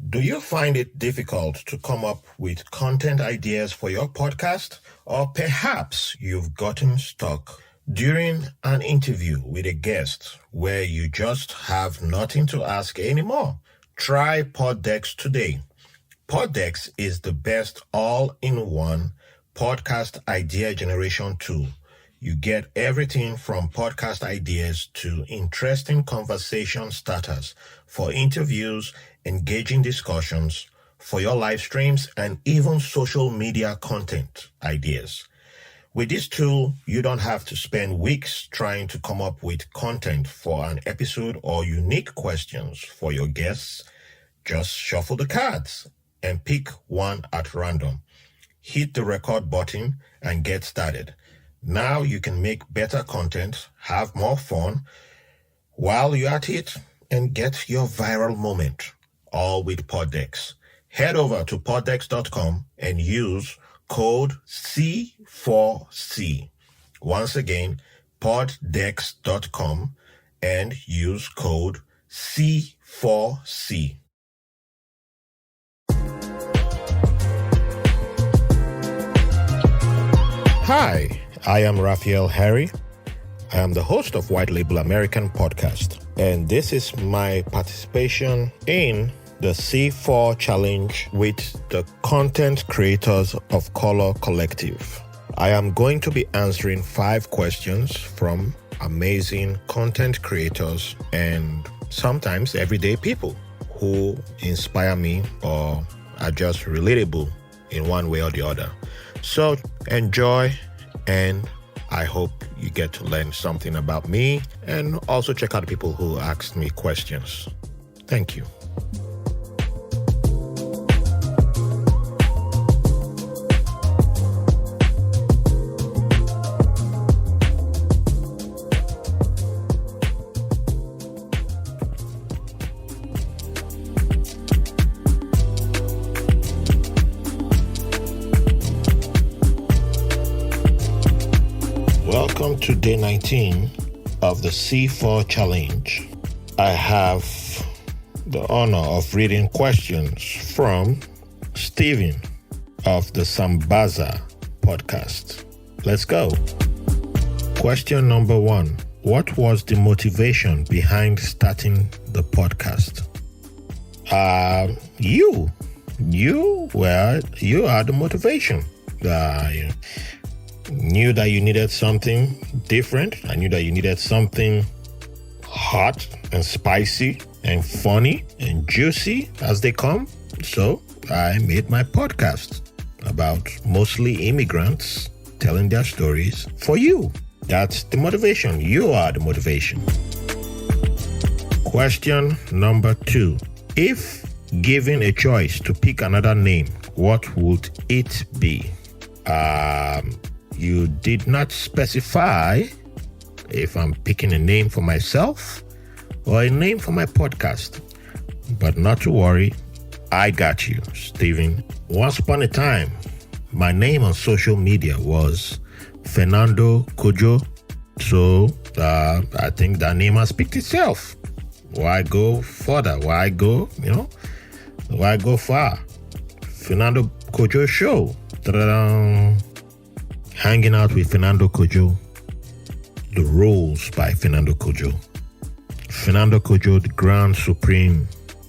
Do you find it difficult to come up with content ideas for your podcast? Or perhaps you've gotten stuck during an interview with a guest where you just have nothing to ask anymore? Try Poddex today. Poddex is the best all-in-one podcast idea generation tool. You get everything from podcast ideas to interesting conversation starters for interviews, engaging discussions, for your live streams, and even social media content ideas. With this tool, you don't have to spend weeks trying to come up with content for an episode or unique questions for your guests. Just shuffle the cards and pick one at random. Hit the record button and get started. Now you can make better content, have more fun while you're at it, and get your viral moment, all with Poddex. Head over to poddex.com and use code C4C. Once again, poddex.com and use code C4C. Hi, I am Raphael Harry. I am the host of White Label American Podcast, and this is my participation in the C4 Challenge with the Content Creators of Color Collective. I am going to be answering 5 questions from amazing content creators and sometimes everyday people who inspire me or are just relatable in one way or the other. So enjoy, and I hope you get to learn something about me and also check out the people who asked me questions. Thank you. Welcome to day 19 of the C4 Challenge. I have the honor of reading questions from Steven of the Sambaza podcast. Let's go. Question number 1. What was the motivation behind starting the podcast? You are the motivation. Knew that you needed something different. I knew that you needed something hot and spicy and funny and juicy as they come. So I made my podcast about mostly immigrants telling their stories for you. That's the motivation. You are the motivation. Question number 2. If given a choice to pick another name, what would it be? You did not specify if I'm picking a name for myself or a name for my podcast. But not to worry, I got you, Steven. Once upon a time, my name on social media was Fernando Kojo. So I think that name has picked itself. Why go further? Why go far? Fernando Kojo Show. Ta-da-da. Hanging out with Fernando Kojo. The Rules by Fernando Kojo. Fernando Kojo, the Grand Supreme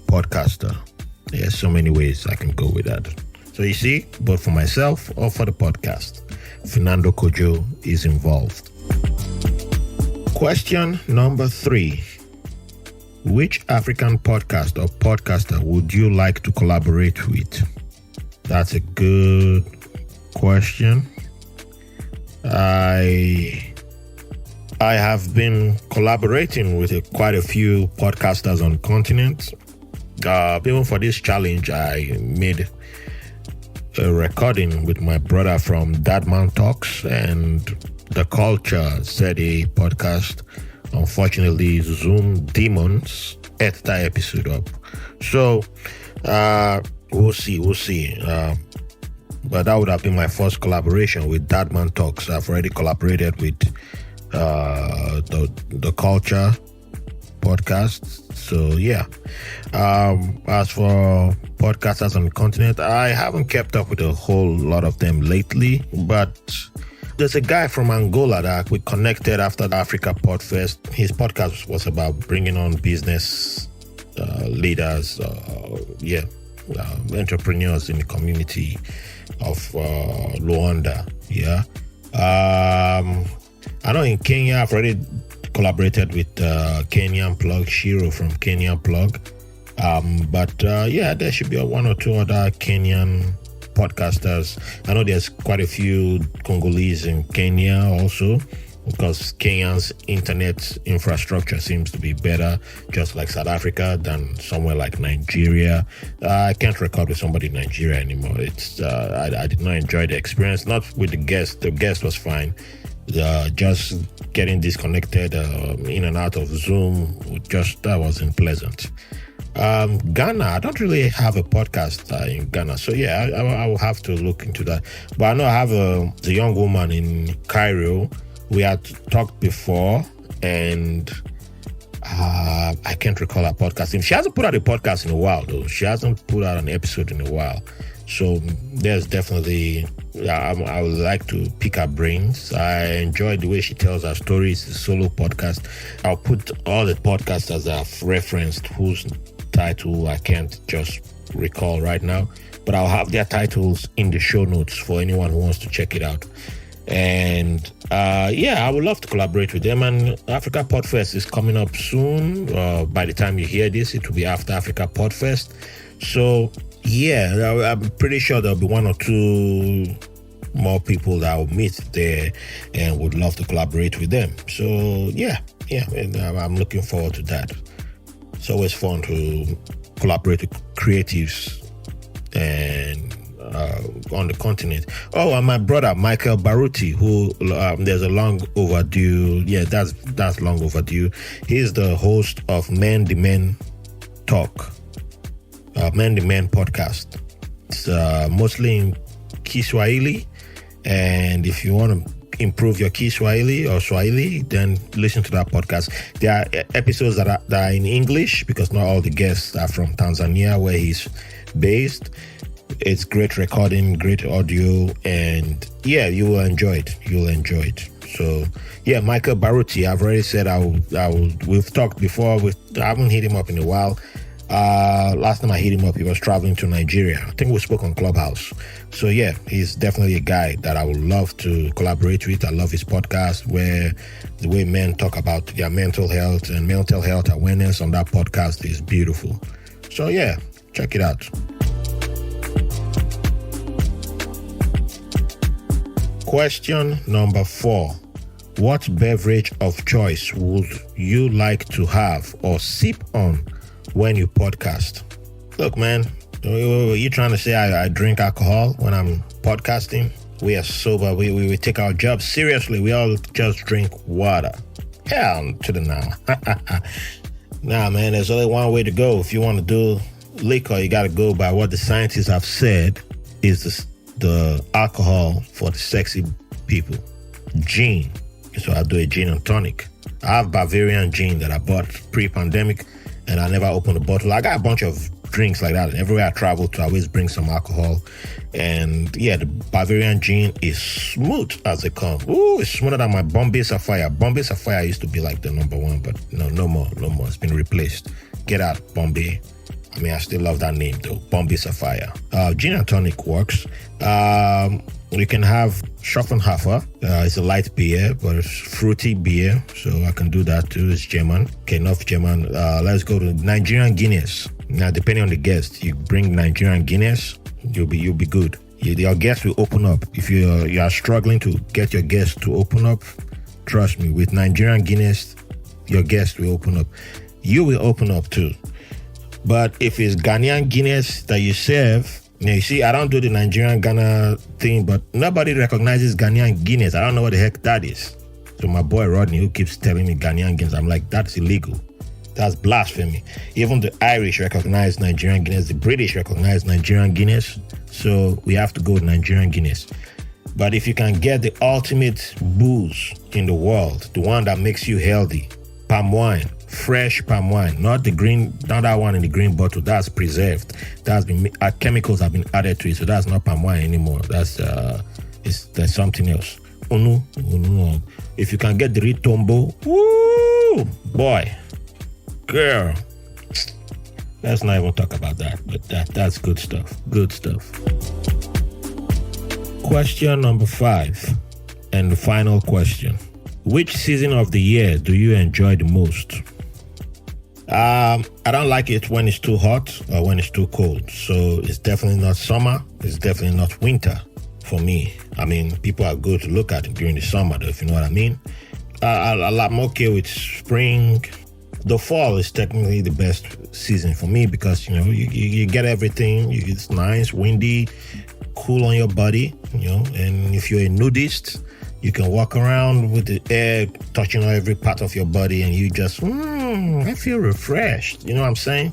Podcaster. There's so many ways I can go with that. So you see, both for myself or for the podcast, Fernando Kojo is involved. Question number 3. Which African podcast or podcaster would you like to collaborate with? That's a good question. I have been collaborating with quite a few podcasters on the continent. Even for this challenge, I made a recording with my brother from Dadman Talks and The Culture said a podcast. Unfortunately, Zoom Demons ate that episode up. So we'll see. But that would have been my first collaboration with Dadman Talks. I've already collaborated with the Culture podcast. So yeah. As for podcasters on the continent, I haven't kept up with a whole lot of them lately, but there's a guy from Angola that we connected after the Africa Podfest. His podcast was about bringing on business leaders, entrepreneurs in the community of Luanda. Yeah. I know in Kenya, I've already collaborated with Kenyan Plug, Shiro from Kenyan Plug. There should be one or two other Kenyan podcasters. I know there's quite a few Congolese in Kenya also, because Kenya's internet infrastructure seems to be better, just like South Africa, than somewhere like Nigeria. I can't record with somebody in Nigeria anymore. I did not enjoy the experience, not with the guest. The guest was fine. Just getting disconnected in and out of Zoom, that wasn't pleasant. Ghana, I don't really have a podcast in Ghana, so yeah, I will have to look into that. But I know I have a young woman in Cairo. We had talked before, and I can't recall her podcast. She hasn't put out a podcast in a while, though. She hasn't put out an episode in a while. So there's definitely, I would like to pick her brains. I enjoy the way she tells her stories. It's a solo podcast. I'll put all the podcasters that I've referenced, whose title I can't just recall right now, but I'll have their titles in the show notes for anyone who wants to check it out. And I would love to collaborate with them. And Africa Podfest is coming up soon. By the time you hear this, it will be after Africa Podfest. So yeah, I'm pretty sure there'll be one or two more people that I'll meet there and would love to collaborate with them. So yeah, and I'm looking forward to that. It's always fun to collaborate with creatives and on the continent. Oh, and my brother Michael Baruti, who there's a long overdue. Yeah, that's long overdue. He's the host of Men the Men Talk, Men the Men podcast. It's mostly in Kiswahili, and if you want to improve your Kiswahili or Swahili, then listen to that podcast. There are episodes that are in English, because not all the guests are from Tanzania, where he's based. It's great recording, great audio, and yeah, you will enjoy it. You'll enjoy it. So yeah, Michael Baruti, I've already said I will. We've talked before. I haven't hit him up in a while. Last time I hit him up, he was traveling to Nigeria. I think we spoke on Clubhouse. So yeah, he's definitely a guy that I would love to collaborate with. I love his podcast, where the way men talk about their mental health and mental health awareness on that podcast is beautiful. So yeah, check it out. Question number 4. What beverage of choice would you like to have or sip on when you podcast? Look, man, you trying to say I drink alcohol when I'm podcasting? We are sober. We take our job seriously. We all just drink water. Hell to the now. Nah, man, there's only one way to go. If you want to do liquor, you got to go by what the scientists have said is the alcohol for the sexy people. Gin. So I do a gin and tonic. I have Bavarian gin that I bought pre-pandemic, and I never opened a bottle. I got a bunch of drinks like that. Everywhere I travel to, I always bring some alcohol. And yeah, the Bavarian gin is smooth as they come. Ooh, it's smoother than my Bombay Sapphire. Bombay Sapphire used to be like the number one, but no more. It's been replaced. Get out, Bombay. I mean, I still love that name though, Bombay Sapphire. Gin and tonic works. You can have Schaffenhofer. It's a light beer, but it's fruity beer, so I can do that too. It's German. Okay, enough German. Let's go to Nigerian Guinness. Now, depending on the guest, you bring Nigerian Guinness, you'll be good. Your guest will open up. If you are struggling to get your guest to open up, trust me, with Nigerian Guinness, your guest will open up. You will open up too. But if it's Ghanaian Guinness that you serve, now you see, I don't do the Nigerian Ghana thing, but nobody recognizes Ghanaian Guinness. I don't know what the heck that is. So my boy Rodney, who keeps telling me Ghanaian Guinness, I'm like, that's illegal. That's blasphemy. Even the Irish recognize Nigerian Guinness. The British recognize Nigerian Guinness. So we have to go with Nigerian Guinness. But if you can get the ultimate booze in the world, the one that makes you healthy, palm wine, fresh palm wine, not that one in the green bottle. That's preserved. That's been chemicals have been added to it, so that's not palm wine anymore. That's there's something else. Unu. If you can get the Ritombo, woo, boy, girl. Let's not even talk about that. But that's good stuff. Good stuff. Question number 5, and the final question. Which season of the year do you enjoy the most? I don't like it when it's too hot or when it's too cold. So it's definitely not summer. It's definitely not winter for me. I mean, people are good to look at during the summer, though, if you know what I mean. I'm okay with spring. The fall is technically the best season for me because, you get everything. It's nice, windy, cool on your body, and if you're a nudist, you can walk around with the air touching on every part of your body and you just, I feel refreshed. You know what I'm saying?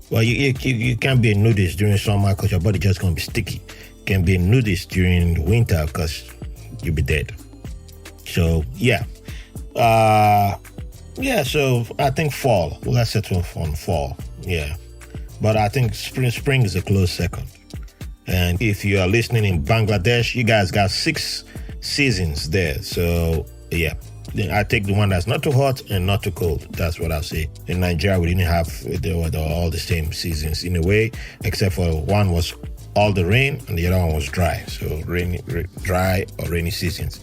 Well, you can't be a nudist during summer because your body just going to be sticky. You can be a nudist during winter because you'll be dead. So, yeah. So I think fall. Let's settle on fall. Yeah. But I think spring is a close second. And if you are listening in Bangladesh, you guys got 6 seasons there. So, yeah. Then I take the one that's not too hot and not too cold. That's what I'll say. In Nigeria, we didn't have they were all the same seasons in a way, except for one was all the rain and the other one was dry. So dry or rainy seasons.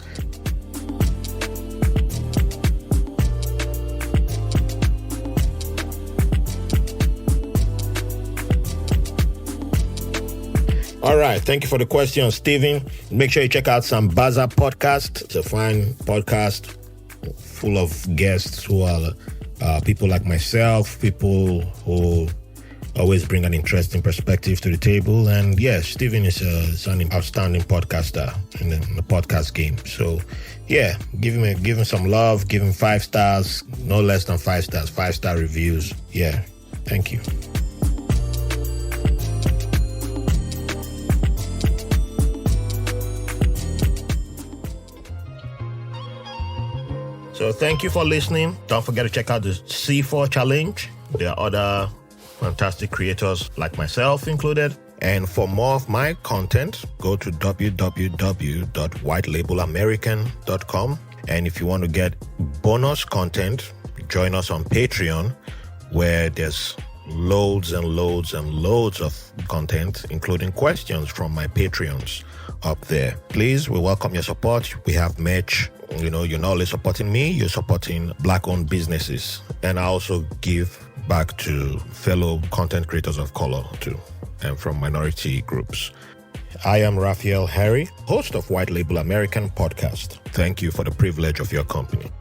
All right. Thank you for the question, Steven. Make sure you check out Sambaza podcast. It's a fine podcast full of guests who are people like myself, people who always bring an interesting perspective to the table. And yes, Steven is an outstanding podcaster in the podcast game. So yeah, give him some love, give him 5 stars, no less than 5 stars, 5-star reviews. Yeah. Thank you. So thank you for listening. Don't forget to check out the C4 Challenge. There are other fantastic creators like myself included. And for more of my content, go to www.whitelabelamerican.com. And if you want to get bonus content, join us on Patreon, where there's loads and loads and loads of content, including questions from my Patreons up there. Please, we welcome your support. We have merch. You're not only supporting me, you're supporting Black-owned businesses. And I also give back to fellow content creators of color too, and from minority groups. I am Raphael Harry, host of White Label American podcast. Thank you for the privilege of your company.